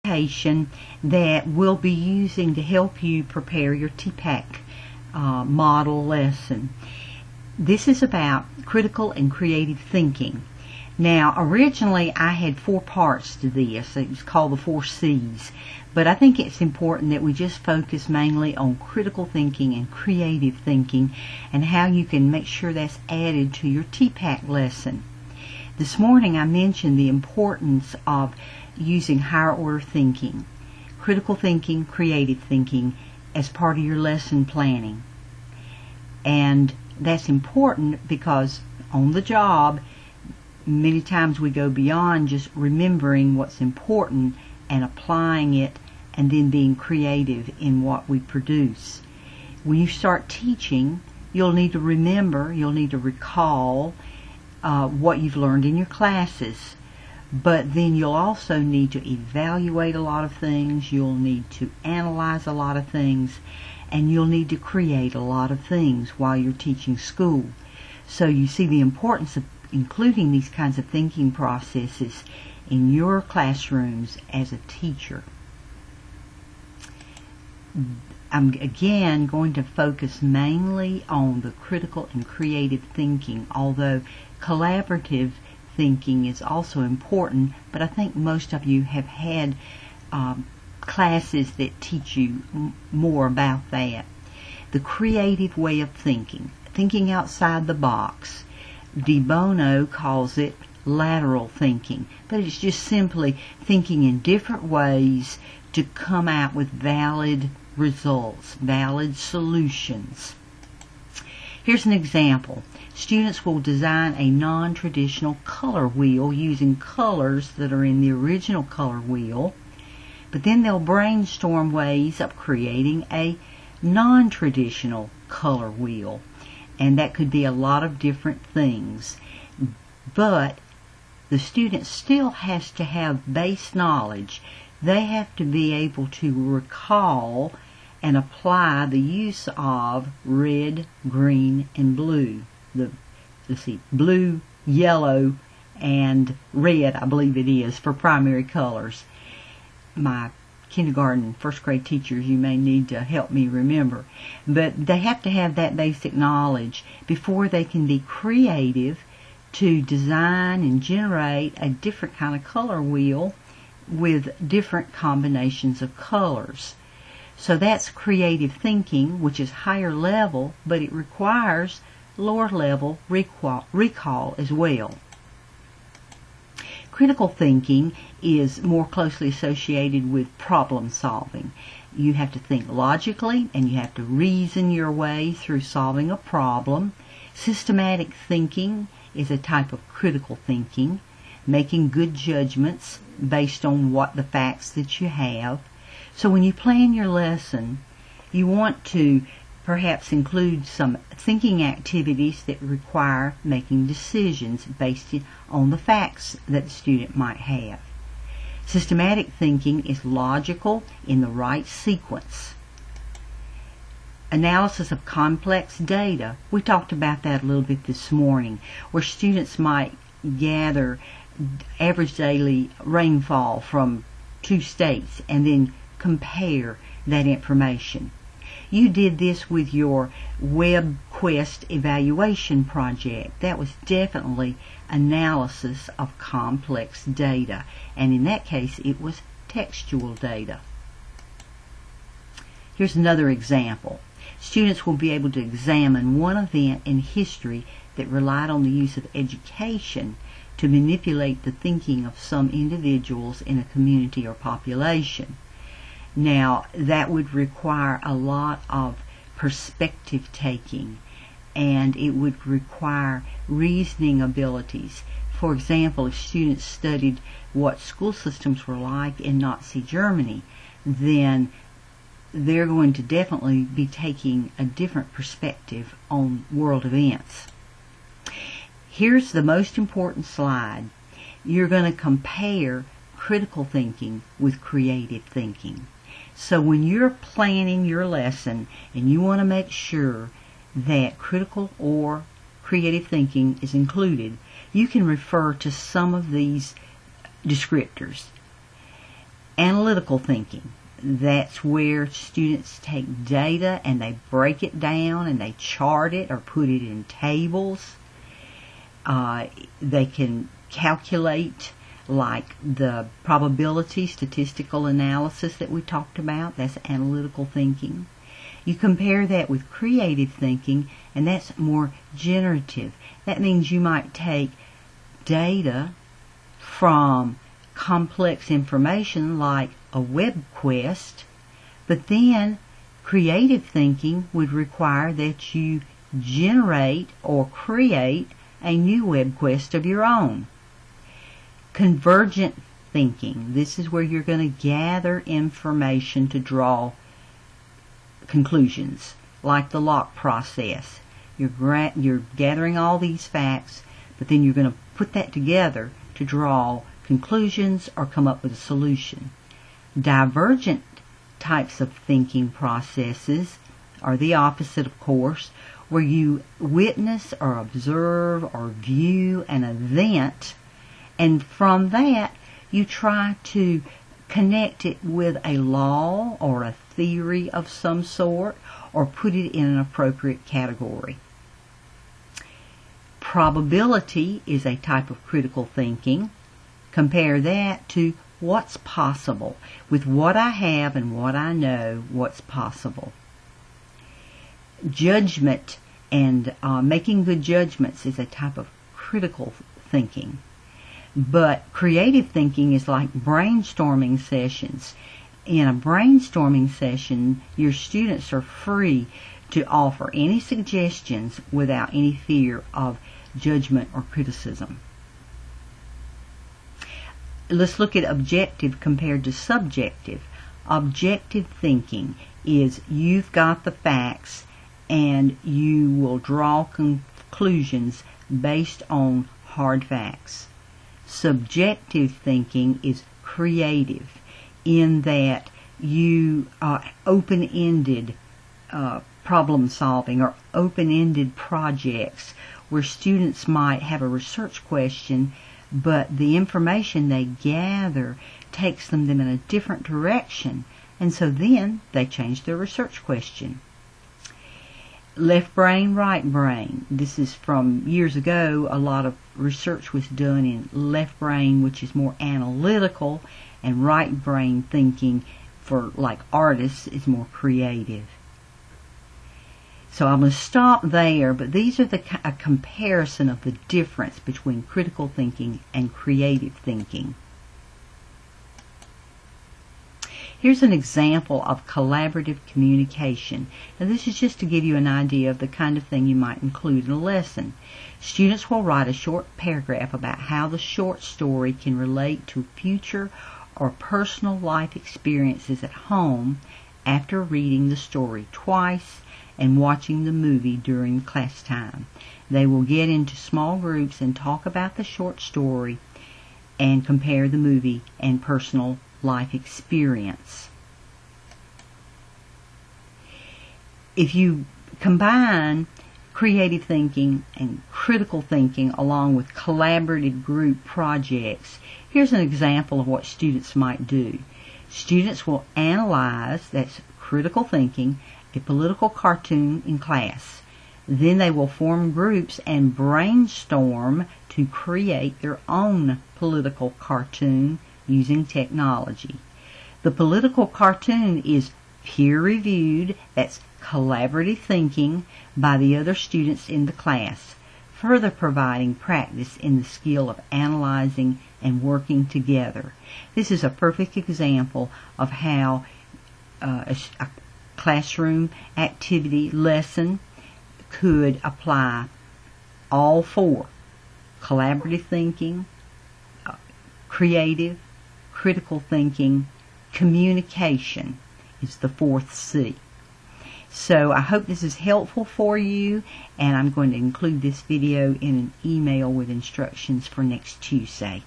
that we'll be using to help you prepare your TPAC model lesson. This is about critical and creative thinking. Now, originally I had 4 parts to this. It was called the 4 C's. But I think it's important that we just focus mainly on critical thinking and creative thinking and how you can make sure that's added to your TPAC lesson. This morning I mentioned the importance of using higher order thinking, critical thinking, creative thinking as part of your lesson planning. And that's important because on the job, many times we go beyond just remembering what's important and applying it and then being creative in what we produce. When you start teaching, you'll need to remember, you'll need to recall what you've learned in your classes. But then you'll also need to evaluate a lot of things, you'll need to analyze a lot of things, and you'll need to create a lot of things while you're teaching school. So you see the importance of including these kinds of thinking processes in your classrooms as a teacher. I'm again going to focus mainly on the critical and creative thinking, although collaborative thinking is also important, but I think most of you have had classes that teach you more about that. The creative way of thinking, thinking outside the box. De Bono calls it lateral thinking, but it's just simply thinking in different ways to come out with valid results, valid solutions. Here's an example. Students will design a non-traditional color wheel using colors that are in the original color wheel, but then they'll brainstorm ways of creating a non-traditional color wheel, and that could be a lot of different things. But the student still has to have base knowledge. They have to be able to recall and apply the use of red, green, and blue. Blue, yellow, and red, I believe it is, for primary colors. My kindergarten, first grade teachers, you may need to help me remember. But they have to have that basic knowledge before they can be creative to design and generate a different kind of color wheel with different combinations of colors. So that's creative thinking, which is higher level, but it requires lower level recall as well. Critical thinking is more closely associated with problem solving. You have to think logically and you have to reason your way through solving a problem. Systematic thinking is a type of critical thinking, making good judgments based on what the facts that you have. So when you plan your lesson, you want to perhaps include some thinking activities that require making decisions based on the facts that the student might have. Systematic thinking is logical in the right sequence. Analysis of complex data. We talked about that a little bit this morning, where students might gather average daily rainfall from 2 states and then compare that information. You did this with your WebQuest evaluation project. That was definitely analysis of complex data, and in that case it was textual data. Here's another example. Students will be able to examine one event in history that relied on the use of education to manipulate the thinking of some individuals in a community or population. Now, that would require a lot of perspective taking, and it would require reasoning abilities. For example, if students studied what school systems were like in Nazi Germany, then they're going to definitely be taking a different perspective on world events. Here's the most important slide. You're going to compare critical thinking with creative thinking. So when you're planning your lesson and you want to make sure that critical or creative thinking is included, you can refer to some of these descriptors. Analytical thinking. That's where students take data and they break it down and they chart it or put it in tables. They can calculate like the probability, statistical analysis that we talked about. That's analytical thinking. You compare that with creative thinking, and that's more generative. That means you might take data from complex information like a web quest, but then creative thinking would require that you generate or create a new web quest of your own. Convergent thinking. This is where you're going to gather information to draw conclusions, like the lock process. You're gathering all these facts, but then you're going to put that together to draw conclusions or come up with a solution. Divergent types of thinking processes are the opposite, of course, where you witness or observe or view an event, and from that you try to connect it with a law or a theory of some sort, or put it in an appropriate category. Probability is a type of critical thinking. Compare that to what's possible. With what I have and what I know, what's possible. Judgment and making good judgments is a type of critical thinking. But creative thinking is like brainstorming sessions. In a brainstorming session, your students are free to offer any suggestions without any fear of judgment or criticism. Let's look at objective compared to subjective. Objective thinking is you've got the facts and you will draw conclusions based on hard facts. Subjective thinking is creative in that you open-ended problem solving or open-ended projects where students might have a research question, but the information they gather takes them in a different direction, and so then they change their research question. Left brain, right brain. This is from years ago. A lot of research was done in left brain, which is more analytical, and right brain thinking for like artists is more creative. So I'm going to stop there, but these are a comparison of the difference between critical thinking and creative thinking. Here's an example of collaborative communication. Now this is just to give you an idea of the kind of thing you might include in a lesson. Students will write a short paragraph about how the short story can relate to future or personal life experiences at home after reading the story twice and watching the movie during class time. They will get into small groups and talk about the short story and compare the movie and personal life experience. If you combine creative thinking and critical thinking along with collaborative group projects, here's an example of what students might do. Students will analyze, that's critical thinking, a political cartoon in class. Then they will form groups and brainstorm to create their own political cartoon using technology. The political cartoon is peer-reviewed, that's collaborative thinking, by the other students in the class, further providing practice in the skill of analyzing and working together. This is a perfect example of how a classroom activity lesson could apply all four: collaborative thinking, creative, critical thinking, communication is the fourth C. So I hope this is helpful for you, and I'm going to include this video in an email with instructions for next Tuesday.